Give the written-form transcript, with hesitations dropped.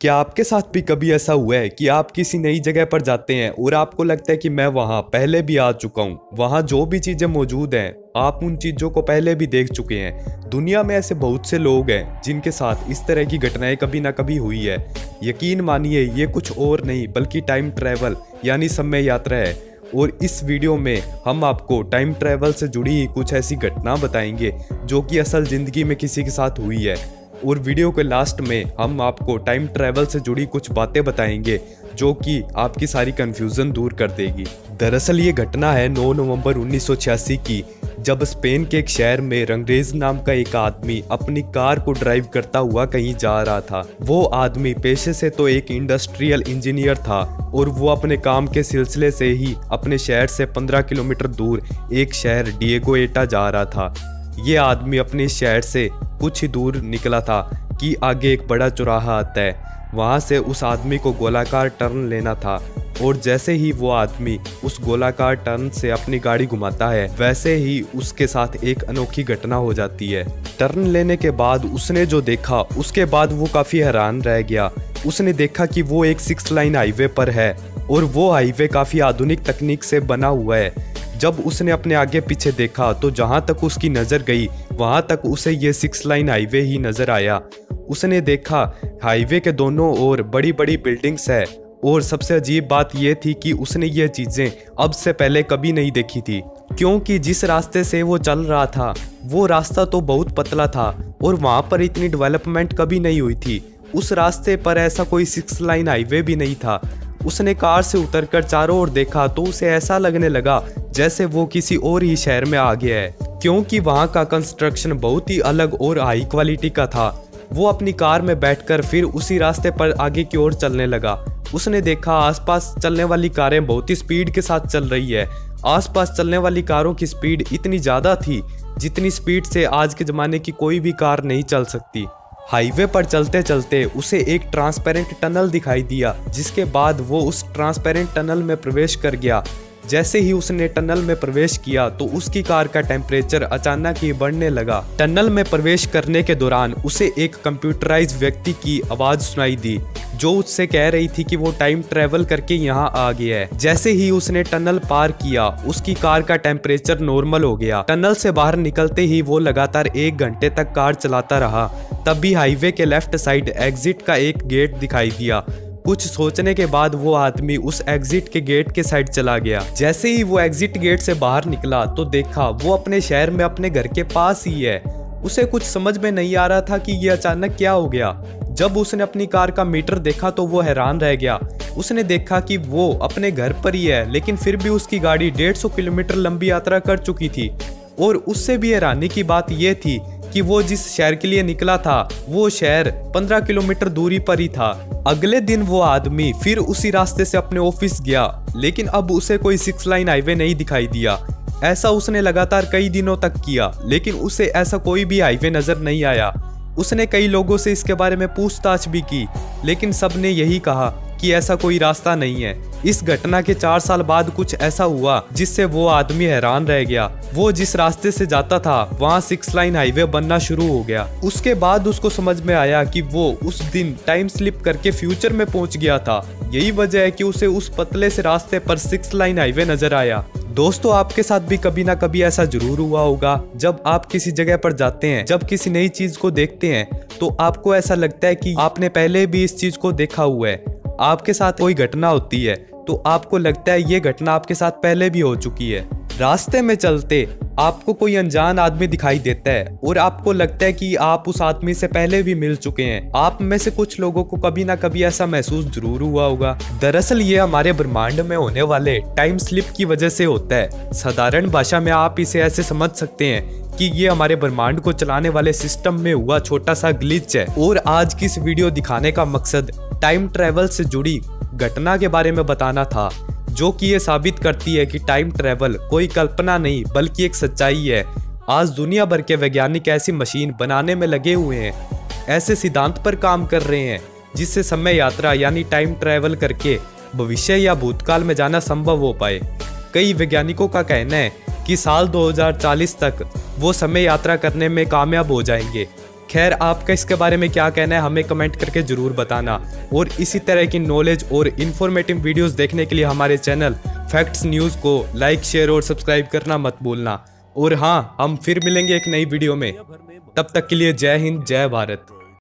क्या आपके साथ भी कभी ऐसा हुआ है कि आप किसी नई जगह पर जाते हैं और आपको लगता है कि मैं वहां पहले भी आ चुका हूं, वहां जो भी चीजें मौजूद हैं आप उन चीजों को पहले भी देख चुके हैं। दुनिया में ऐसे बहुत से लोग हैं जिनके साथ इस तरह की घटनाएं कभी ना कभी हुई है। यकीन मानिए ये कुछ और नहीं बल्कि टाइम ट्रैवल यानी समय यात्रा है। और इस वीडियो में हम आपको टाइम ट्रैवल से जुड़ी कुछ ऐसी घटना बताएंगे जो कि असल जिंदगी में किसी के साथ हुई है। और वीडियो के लास्ट में हम आपको टाइम ट्रैवल से जुड़ी कुछ बातें बताएंगे जो कि आपकी सारी कंफ्यूजन दूर कर देगी। दरअसल ये घटना है 9 नवंबर 1986 की, जब स्पेन के एक शहर में रंगरेज नाम का एक आदमी अपनी कार को ड्राइव करता हुआ कहीं जा रहा था। वो आदमी पेशे से तो एक इंडस्ट्रियल इंजीनियर था और वो अपने काम के सिलसिले से ही अपने शहर से 15 किलोमीटर दूर एक शहर डिएगोएटा जा रहा था। ये आदमी अपने शहर से कुछ ही दूर निकला था कि आगे एक बड़ा चौराहा आता है। वहां से उस आदमी को गोलाकार टर्न लेना था और जैसे ही वो आदमी उस गोलाकार टर्न से अपनी गाड़ी घुमाता है वैसे ही उसके साथ एक अनोखी घटना हो जाती है। टर्न लेने के बाद उसने जो देखा उसके बाद वो काफ़ी हैरान रह गया। उसने देखा कि वो एक 6 लाइन हाईवे पर है और वो हाईवे काफ़ी आधुनिक तकनीक से बना हुआ है। जब उसने अपने आगे पीछे देखा तो जहां तक उसकी नज़र गई वहां तक उसे ये 6 लाइन हाईवे ही नज़र आया। उसने देखा हाईवे के दोनों ओर बड़ी बड़ी बिल्डिंग्स है और सबसे अजीब बात यह थी कि उसने ये चीज़ें अब से पहले कभी नहीं देखी थी, क्योंकि जिस रास्ते से वो चल रहा था वो रास्ता तो बहुत पतला था और वहाँ पर इतनी डेवलपमेंट कभी नहीं हुई थी। उस रास्ते पर ऐसा कोई 6 लाइन हाईवे भी नहीं था। उसने कार से उतरकर चारों ओर देखा तो उसे ऐसा लगने लगा जैसे वो किसी और ही शहर में आ गया है, क्योंकि वहाँ का कंस्ट्रक्शन बहुत ही अलग और हाई क्वालिटी का था। वो अपनी कार में बैठकर फिर उसी रास्ते पर आगे की ओर चलने लगा। उसने देखा आसपास चलने वाली कारें बहुत ही स्पीड के साथ चल रही है। आसपास चलने वाली कारों की स्पीड इतनी ज़्यादा थी जितनी स्पीड से आज के ज़माने की कोई भी कार नहीं चल सकती। हाईवे पर चलते चलते उसे एक ट्रांसपेरेंट टनल दिखाई दिया, जिसके बाद वो उस ट्रांसपेरेंट टनल में प्रवेश कर गया। जैसे ही उसने टनल में प्रवेश किया तो उसकी कार का टेम्परेचर अचानक ही बढ़ने लगा। टनल में प्रवेश करने के दौरान उसे एक कंप्यूटराइज्ड व्यक्ति की आवाज़ सुनाई दी जो उससे कह रही थी कि वो टाइम ट्रैवल करके यहाँ आ गया है। जैसे ही उसने टनल पार किया उसकी कार का टेम्परेचर नॉर्मल हो गया। टनल से बाहर निकलते ही वो लगातार 1 घंटे तक कार चलाता रहा। तभी हाईवे के लेफ्ट साइड एग्जिट का एक गेट दिखाई दिया। कुछ सोचने के बाद वो आदमी उस एग्जिट के गेट के साइड चला गया। जैसे ही वो एग्जिट गेट से बाहर निकला तो देखा वो अपने शहर में अपने घर के पास ही है। उसे कुछ समझ में नहीं आ रहा था कि ये अचानक क्या हो गया। जब उसने अपनी कार का मीटर देखा तो वो हैरान रह गया। उसने देखा कि वो अपने घर पर ही है, लेकिन फिर भी उसकी गाड़ी 150 किलोमीटर लंबी यात्रा कर चुकी थी। और उससे भी हैरानी की बात यह थी कि वो जिस शहर के लिए निकला था वो शहर 15 किलोमीटर दूरी पर ही था। अगले दिन वो आदमी फिर उसी रास्ते से अपने ऑफिस गया, लेकिन अब उसे कोई 6 लाइन हाईवे नहीं दिखाई दिया। ऐसा उसने लगातार कई दिनों तक किया, लेकिन उसे ऐसा कोई भी हाईवे नजर नहीं आया। उसने कई लोगों से इसके बारे में पूछताछ भी की, लेकिन सब ने यही कहा कि ऐसा कोई रास्ता नहीं है। इस घटना के 4 साल बाद कुछ ऐसा हुआ जिससे वो आदमी हैरान रह गया। वो जिस रास्ते से जाता था वहाँ 6 लाइन हाईवे बनना शुरू हो गया। उसके बाद उसको समझ में आया कि वो उस दिन टाइम स्लिप करके फ्यूचर में पहुंच गया था। यही वजह है कि उसे उस पतले से रास्ते पर 6 लाइन हाईवे नजर आया। दोस्तों, आपके साथ भी कभी ना कभी ऐसा जरूर हुआ होगा। जब आप किसी जगह पर जाते हैं, जब किसी नई चीज को देखते हैं तो आपको ऐसा लगता है कि आपने पहले भी इस चीज को देखा हुआ है। आपके साथ कोई घटना होती है तो आपको लगता है ये घटना आपके साथ पहले भी हो चुकी है। रास्ते में चलते आपको कोई अनजान आदमी दिखाई देता है और आपको लगता है कि आप उस आदमी से पहले भी मिल चुके हैं। आप में से कुछ लोगों को कभी ना कभी ऐसा महसूस जरूर हुआ होगा। दरअसल ये हमारे ब्रह्मांड में होने वाले टाइम स्लिप की वजह से होता है। साधारण भाषा में आप इसे ऐसे समझ सकते हैं कि ये हमारे ब्रह्मांड को चलाने वाले सिस्टम में हुआ छोटा सा ग्लिच है। और आज की इस वीडियो दिखाने का मकसद टाइम ट्रैवल से जुड़ी घटना के बारे में बताना था, जो कि ये साबित करती है कि टाइम ट्रैवल कोई कल्पना नहीं बल्कि एक सच्चाई है। आज दुनिया भर के वैज्ञानिक ऐसी मशीन बनाने में लगे हुए हैं, ऐसे सिद्धांत पर काम कर रहे हैं जिससे समय यात्रा यानी टाइम ट्रैवल करके भविष्य या भूतकाल में जाना संभव हो पाए। कई वैज्ञानिकों का कहना है कि साल 2040 तक वो समय यात्रा करने में कामयाब हो जाएंगे। खैर, आपका इसके बारे में क्या कहना है हमें कमेंट करके ज़रूर बताना। और इसी तरह की नॉलेज और इन्फॉर्मेटिव वीडियोस देखने के लिए हमारे चैनल फैक्ट्स न्यूज़ को लाइक, शेयर और सब्सक्राइब करना मत भूलना। और हाँ, हम फिर मिलेंगे एक नई वीडियो में। तब तक के लिए जय हिंद, जय भारत।